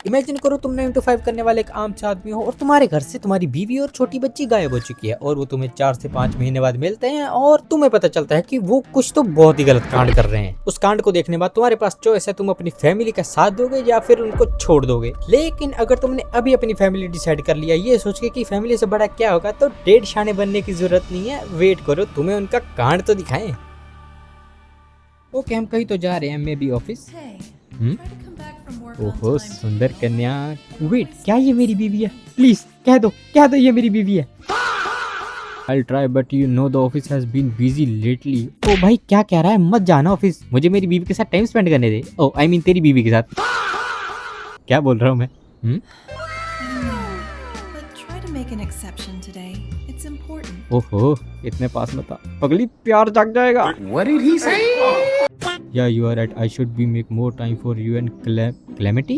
Imagine करो तुम 9 to 5 करने वाले एक आम सा आदमी हो और तुम्हारे घर से तुम्हारी बीवी और छोटी बच्ची गायब हो चुकी है और वो तुम्हें 4 से 5 महीने बाद मिलते हैं और तुम्हें पता चलता है कि वो कुछ तो बहुत ही गलत कांड कर रहे हैं। उस कांड को देखने बाद तुम्हारे पास चॉइस है, तुम अपनी फैमिली का साथ दोगे या फिर उनको छोड़ दोगे। लेकिन अगर तुमने अभी अपनी फैमिली डिसाइड कर लिया ये सोच के कि फैमिली से बड़ा क्या होगा, तो डेढ़ शाने बनने की जरूरत नहीं है, वेट करो तुम्हें उनका कांड तो दिखाएं। ओके, हम कहीं तो जा रहे हैं, मे बी ऑफिस। ओहो सुंदर कन्या, वेट क्या ये मेरी बीवी है? प्लीज कह दो ये मेरी बीवी है। I'll try but you know the office has been busy lately। ओ भाई क्या कह रहा है, मत जाना ऑफिस, मुझे मेरी बीवी के साथ टाइम स्पेंड करने दे। ओ आई मीन तेरी बीवी के साथ। क्या बोल रहा हूँ मैं? ओहो इतने पास मत आ, पगली प्यार जाग जाएगा। What did he say? Yeah, you are right. I should be make more time for you and Clementi?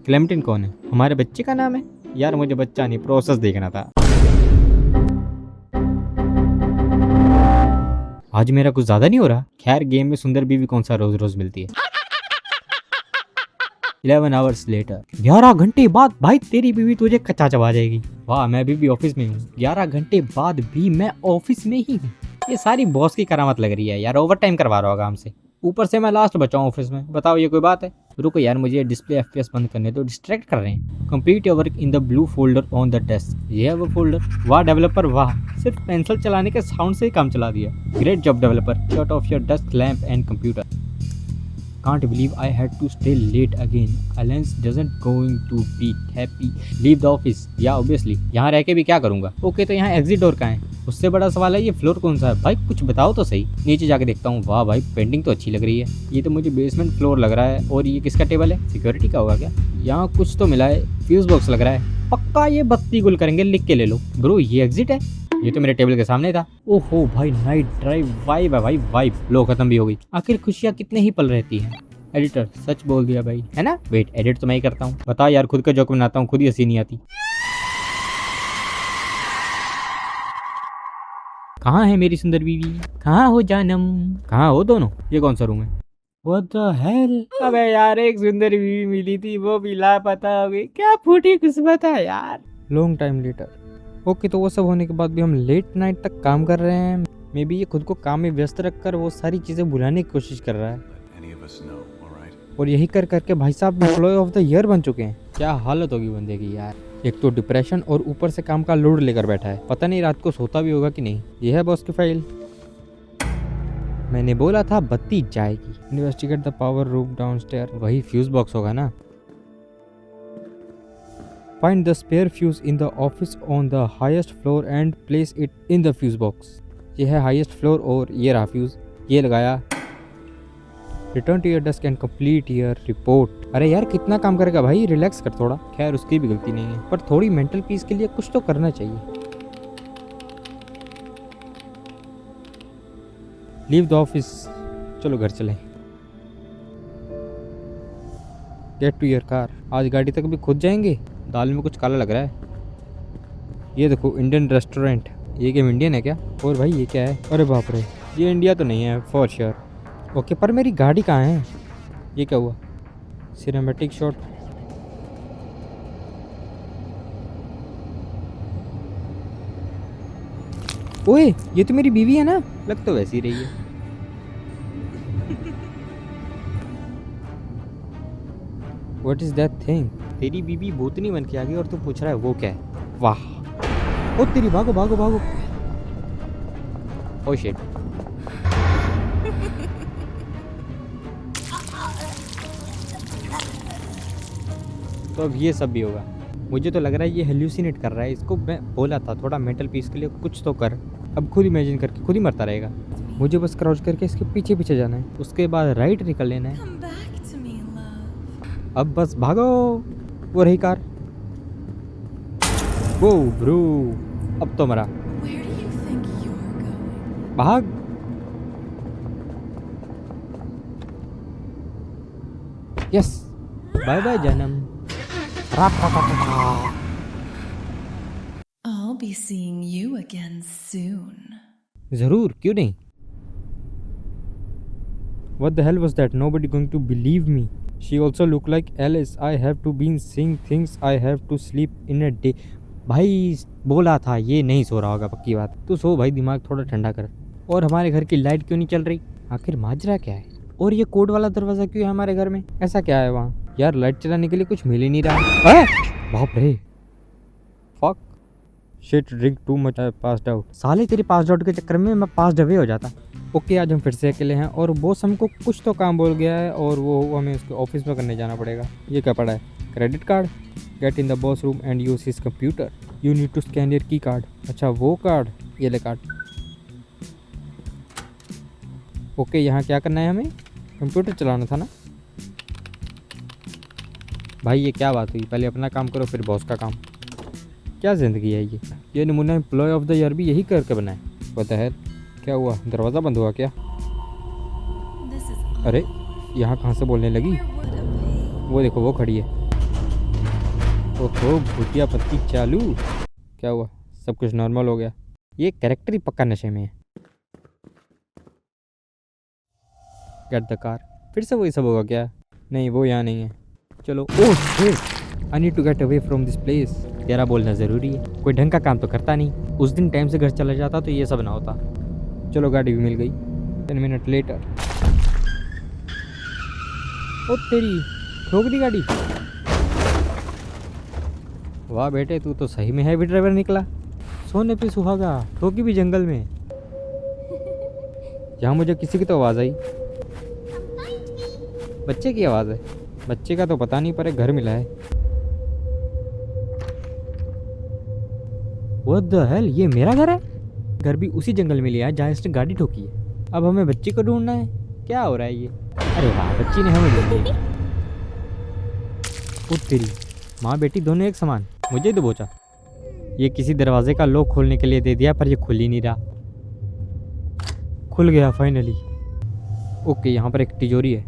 Clementine कौन है? हमारे बच्चे का नाम है? यार मुझे बच्चा नहीं, प्रोसेस देखना था। आज मेरा कुछ ज्यादा नहीं हो रहा। खैर गेम में सुंदर बीवी कौन सा रोज रोज मिलती है। 11 आवर्स लेटर, 11 घंटे बाद भाई तेरी बीवी तुझे कच्चा चबा जाएगी। वाह मैं अभी भी ऑफिस में हूँ, 11 घंटे बाद भी मैं ऑफिस में ही हूँ। ये सारी बॉस की करामत लग रही है यार, ओवर टाइम करवा रहा होगा हमसे। ऊपर से मैं लास्ट बचा हूँ ऑफिस में, बताओ ये कोई बात है? रुको यार मुझे डिस्प्ले एफपीएस बंद करने तो, डिस्ट्रैक्ट कर रहे हैं। Complete your work in the blue folder on the desk, ये है वो फोल्डर। वाह डेवलपर वाह, सिर्फ पेंसिल चलाने के साउंड से ही काम चला दिया। Great job developer, shut off your desk lamp and computer. Can't believe I had to stay late again. Alliance doesn't going to be happy. Leave the office. Yeah, obviously. यहाँ रह के भी क्या करूँगा? ओके तो यहाँ एग्जिट डोर कहाँ है? उससे बड़ा सवाल है ये फ्लोर कौन सा है? भाई कुछ बताओ तो सही। नीचे जाके देखता हूँ। वाह भाई पेंटिंग तो अच्छी लग रही है। ये तो मुझे बेसमेंट फ्लोर लग रहा है। और ये किसका टेबल है? सिक्योरिटी का होगा क्या? यहाँ कुछ तो मिला है, फ्यूज बॉक्स लग रहा है। पक्का ये बत्ती गुल करेंगे, लिख के ले लो। ब्रो ये एग्जिट है? ये तो मेरे टेबल के सामने था। ओहो भाई नाइट ड्राइव, वाइब है भाई वाइब। लो खत्म भी हो गई। आखिर खुशियाँ कितने ही पल रहती हैं। एडिटर सच बोल दिया भाई, है ना? वेट एडिट तो मैं ही करता हूँ। बता यार खुद का जोक बनाता हूँ, खुद ही हंसी नहीं आती। कहाँ है मेरी सुंदर बीवी? कहाँ हो जानम? कहाँ हो दोनों? ये कौन सा रूम है? What the hell? अबे यार एक सुंदर बीवी मिली थी, वो भी लापता हो गई। क्या फूटी किस्मत है यार। Long time letter. ओके तो वो सब होने के बाद भी हम लेट नाइट तक काम कर रहे हैं। मे बी ये खुद को काम में व्यस्त रखकर वो सारी चीजें भुलाने की कोशिश कर रहा है। और यही कर करके भाई साहब एम्प्लॉय ऑफ द ईयर बन चुके हैं। क्या हालत होगी बंदे की यार। एक तो डिप्रेशन और ऊपर से काम का लोड लेकर बैठा है, पता नहीं रात को सोता भी होगा कि नहीं। यह है बॉस की फाइल। मैंने बोला था बत्ती जाएगी। Investigate the power room downstair, वही फ्यूज बॉक्स होगा ना। Find the spare fuse in the office on the highest floor and place it in the fuse box. ये है हाईएस्ट फ्लोर और ये रहा फ्यूज, ये लगाया। Return to your desk and complete your report. अरे यार कितना काम करेगा भाई, रिलैक्स कर थोड़ा। खैर उसकी भी गलती नहीं है, पर थोड़ी मेंटल पीस के लिए कुछ तो करना चाहिए। लीव द ऑफिस, चलो घर चलें। गेट टू योर कार, आज गाड़ी तक भी खुद जाएंगे। दाल में कुछ काला लग रहा है। ये देखो इंडियन रेस्टोरेंट। ये गेम इंडियन है क्या? और भाई ये क्या है? अरे बाप रे, ये इंडिया तो नहीं है फॉर श्योर। ओके पर मेरी गाड़ी कहाँ है? ये क्या हुआ? Cinematic shot. ओए ये तो मेरी बीवी है ना, लग तो वैसी रही है। What is that thing? तेरी बीवी भूतनी बन के आ गई और तू पूछ रहा है वो क्या है? वाह ओ तेरी, भागो भागो भागो। Oh shit. तो अब ये सब भी होगा। मुझे तो लग रहा है ये हेल्यूसिनेट कर रहा है। इसको मैं बोला था थोड़ा मेंटल पीस के लिए कुछ तो कर। अब खुद इमेजिन करके खुद ही मरता रहेगा। मुझे बस क्रॉच करके इसके पीछे पीछे जाना है, उसके बाद राइट निकल लेना है। अब बस भागो। वो रही कार। वो ब्रो, अब तो मरा। भाग। यस बाय बाय जन्म। I'll be seeing you again soon. जरूर, क्यों नहीं। What the hell was that? Nobody going to believe me. She also look like Alice, I have to been seeing things, I have to sleep in a day. भाई बोला था ये नहीं सो रहा होगा, पक्की बात। तू सो भाई, दिमाग थोड़ा ठंडा कर। और हमारे घर की लाइट क्यों नहीं चल रही? आखिर माजरा क्या है? और ये कोड वाला दरवाज़ा क्यों है हमारे घर में? ऐसा क्या है वहाँ? यार लाइट चलाने के लिए कुछ मिल ही नहीं रहा है। बाप रे, fuck shit, drink too much, I passed out. साले तेरे पास्ड आउट के चक्कर में मैं पास्ड अवे हो जाता। ओके, आज हम फिर से अकेले हैं और बॉस हमको कुछ तो काम बोल गया है और वो हमें उसके ऑफिस में करने जाना पड़ेगा। ये क्या पड़ा है? Credit card. Get in the boss room and use his computer, you need to scan your key card. अच्छा वो कार्ड, ये ले कार्ड। ओके, यहाँ क्या करना है? हमें कंप्यूटर चलाना था ना भाई। ये क्या बात हुई? पहले अपना काम करो फिर बॉस का काम। क्या ज़िंदगी है ये नमूना एम्प्लॉय ऑफ द ईयर भी यही करके बनाए। पता है क्या हुआ? दरवाज़ा बंद हुआ क्या? This is अरे यहाँ कहाँ से बोलने लगी? what a pain. वो देखो वो खड़ी है। ओहो, भूतिया पत्ती चालू। क्या हुआ? सब कुछ नॉर्मल हो गया? ये कैरेक्टर ही पक्का नशे में है। Get the car. फिर से वही सब होगा क्या? नहीं, वो यहाँ नहीं है। चलो। Oh shit, I need to get away from this place. तेरा बोलना ज़रूरी है, कोई ढंग का काम तो करता नहीं। उस दिन टाइम से घर चला जाता तो ये सब ना होता। चलो, गाड़ी भी मिल गई। 10 मिनट लेटर। ओ तेरी, ठोक दी गाड़ी। वाह बेटे, तू तो सही में हैवी ड्राइवर निकला। सोने पे सुहागा, ठोकी भी जंगल में। यहाँ मुझे किसी की तो आवाज़ आई। बच्चे की आवाज़ है। बच्चे का तो पता नहीं, पर एक घर मिला है। What the hell? ये मेरा घर है? घर भी उसी जंगल में लिया है जहाँ इसने गाड़ी ठोकी है। अब हमें बच्ची को ढूंढना है। क्या हो रहा है ये? अरे वाह, बच्ची ने हमें ढूंढ लिया। ओ तेरी, माँ बेटी दोनों एक समान। मुझे ही दबोचा। ये किसी दरवाजे का लॉक खोलने के लिए दे दिया, पर ये खुल ही नहीं रहा। खुल गया फाइनली। ओके, यहाँ पर एक तिजोरी है।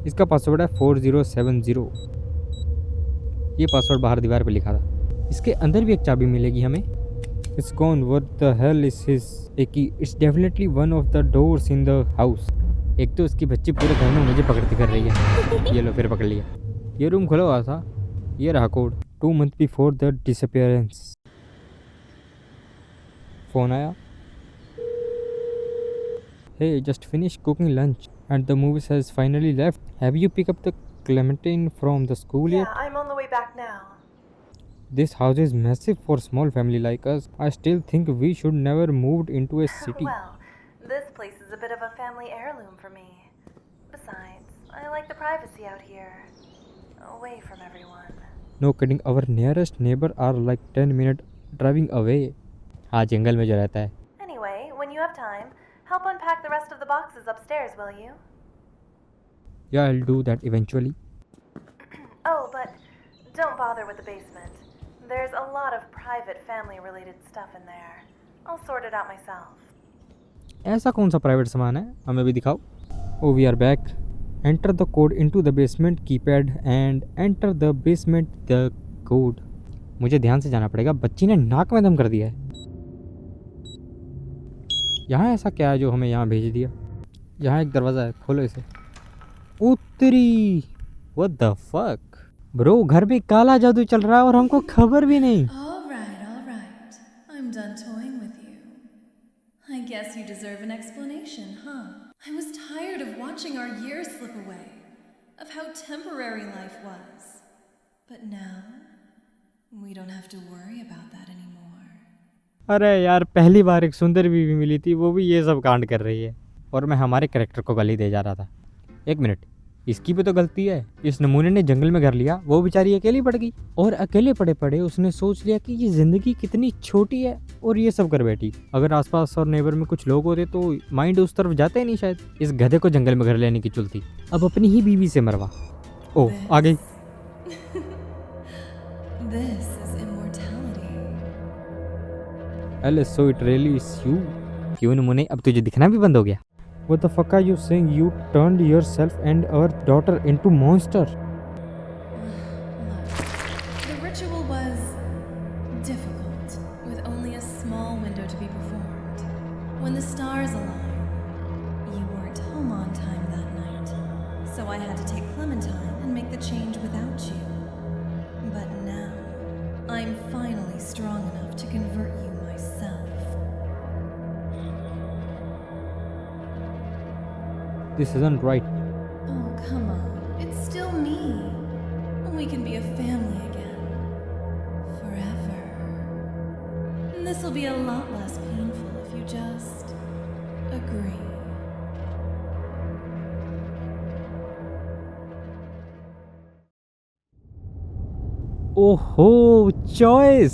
इसका पासवर्ड है 4070। ये पासवर्ड बाहर दीवार पे लिखा था। इसके अंदर भी एक चाबी मिलेगी हमें। It's gone. What the hell is his? एक ही, it's definitely one of the doors in the house. एक तो उसकी बच्ची पूरे घर में मुझे पकड़ती कर रही है। ये लो, फिर पकड़ लिया। ये रूम खुला हुआ था। ये रहा code. 2 months before the disappearance. Phone आया। Hey, just finished cooking lunch and the movie has finally left. Have you picked up the Clementine from the school yet? Yeah, I'm on the way back now. This house is massive for small family like us. I still think we should never moved into a city. Well, this place is a bit of a family heirloom for me. Besides, I like the privacy out here, away from everyone. No kidding, our nearest neighbor are like 10-minute driving away. हाँ, जंगल में जो रहता है। Anyway, when you have time, help unpack the rest of the boxes upstairs, will you? Yeah, I'll do that eventually. Oh, but don't bother with the basement. There's a lot of private family-related stuff in there. I'll sort it out myself. ऐसा कौन सा private सामान है? हमें भी दिखाओ। Oh, we are back. Enter the code into the basement keypad and enter the basement the code. मुझे ध्यान से जाना पड़ेगा। बच्ची ने नाक में दम कर दिया है। यहाँ ऐसा क्या है जो हमें यहाँ भेज दिया? यहाँ एक दरवाज़ा है, खोलो इसे। उत्तरी, What the fuck? ब्रो, घर में काला जादू चल रहा है और हमको खबर भी नहीं। All right. I'm done toying with you. I guess you deserve an explanation, huh? I was tired of watching our years slip away, of how temporary life was. But now, we don't have to worry about that anymore. अरे यार, पहली बार एक सुंदर बीवी मिली थी, वो भी ये सब कांड कर रही है और मैं हमारे कैरेक्टर को गाली दे जा रहा था। एक मिनट, इसकी भी तो गलती है। इस नमूने ने जंगल में घर लिया, वो बेचारी अकेली पड़ गई और अकेले पड़े पड़े उसने सोच लिया कि ये जिंदगी कितनी छोटी है और ये सब कर बैठी। अगर आसपास और नेबर में कुछ लोग होते तो माइंड उस तरफ जाते ही नहीं शायद। इस गधे को जंगल में घर लेने की चुलती। अब अपनी ही बीवी से मरवा। ओह, आ गई। This is immortality. Alice, so it really is you? क्यों नमूने, अब तुझे दिखना भी बंद हो गया? What the fuck are you saying? You turned yourself and our daughter into monster. Look, the ritual was difficult, with only a small window to be performed. When the stars aligned, you weren't home on time that night, so so I had to take Clementine and make the change without you. But now, I'm finally strong enough to convert you myself. This isn't right. Oh, come on. It's still me. We can be a family again. Forever. And this'll be a lot less painful if you just agree. ओहो, choice.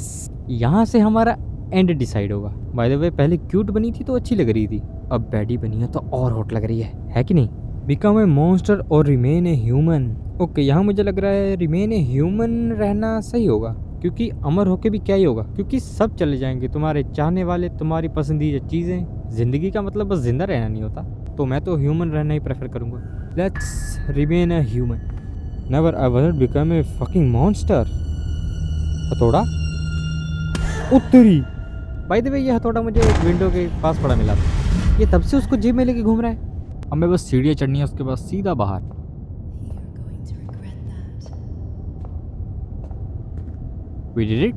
यहाँ से हमारा and decide होगा। By the way, पहले cute बनी थी तो अच्छी लग रही थी, अब बैडी बनी है तो और हॉट लग रही है कि नहीं? बिकम ए मॉन्स्टर और रिमेन ए ह्यूमन। ओके, यहाँ मुझे लग रहा है रिमेन ए ह्यूमन रहना सही होगा, क्योंकि अमर होके भी क्या ही होगा, क्योंकि सब चले जाएंगे, तुम्हारे चाहने वाले, तुम्हारी पसंदीदा चीज़ें। जिंदगी का मतलब बस जिंदा रहना नहीं होता, तो मैं तो ह्यूमन रहना ही प्रेफर करूँगा। Let's remain a human. Never I want become a fucking monster. हथौड़ा उत्तरी। बाय द वे, ये हथौड़ा मुझे एक विंडो के पास पड़ा मिला था, ये तब से उसको जेब में लेके घूम रहा है। हमें बस सीढ़ियाँ चढ़नी है, उसके बाद सीधा बाहर। You're going to regret that. We did it.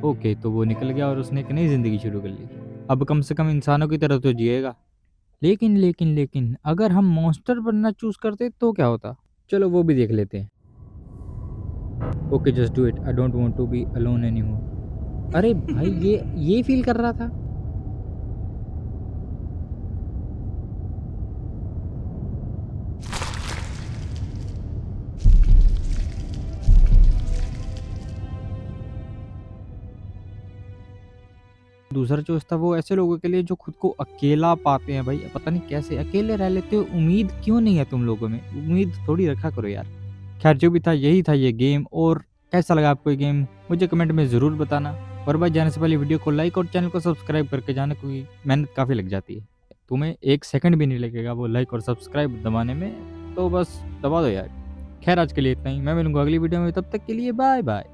Okay, तो वो निकल गया और उसने एक नई जिंदगी शुरू कर ली। अब कम से कम इंसानों की तरह तो जिएगा। लेकिन अगर हम मॉन्स्टर बनना चूज करते तो क्या होता? चलो वो भी देख लेते हैं। Okay, just do it. I don't want to be alone anymore. अरे भाई, ये फील कर रहा था। दूसरा चॉइस था वो ऐसे लोगों के लिए जो खुद को अकेला पाते हैं। भाई पता नहीं कैसे अकेले रह लेते हो, उम्मीद क्यों नहीं है तुम लोगों में? उम्मीद थोड़ी रखा करो यार। खैर, जो भी था यही था ये गेम, और कैसा लगा आपको ये गेम मुझे कमेंट में ज़रूर बताना। और भाई, जाने से पहले वीडियो को लाइक और चैनल को सब्सक्राइब करके जाना, क्योंकि मेहनत काफ़ी लग जाती है, तुम्हें 1 सेकंड भी नहीं लगेगा वो लाइक और सब्सक्राइब दबाने में, तो बस दबा दो यार। खैर, आज के लिए इतना ही, मैं मिलूंगा अगली वीडियो में, तब तक के लिए बाय बाय।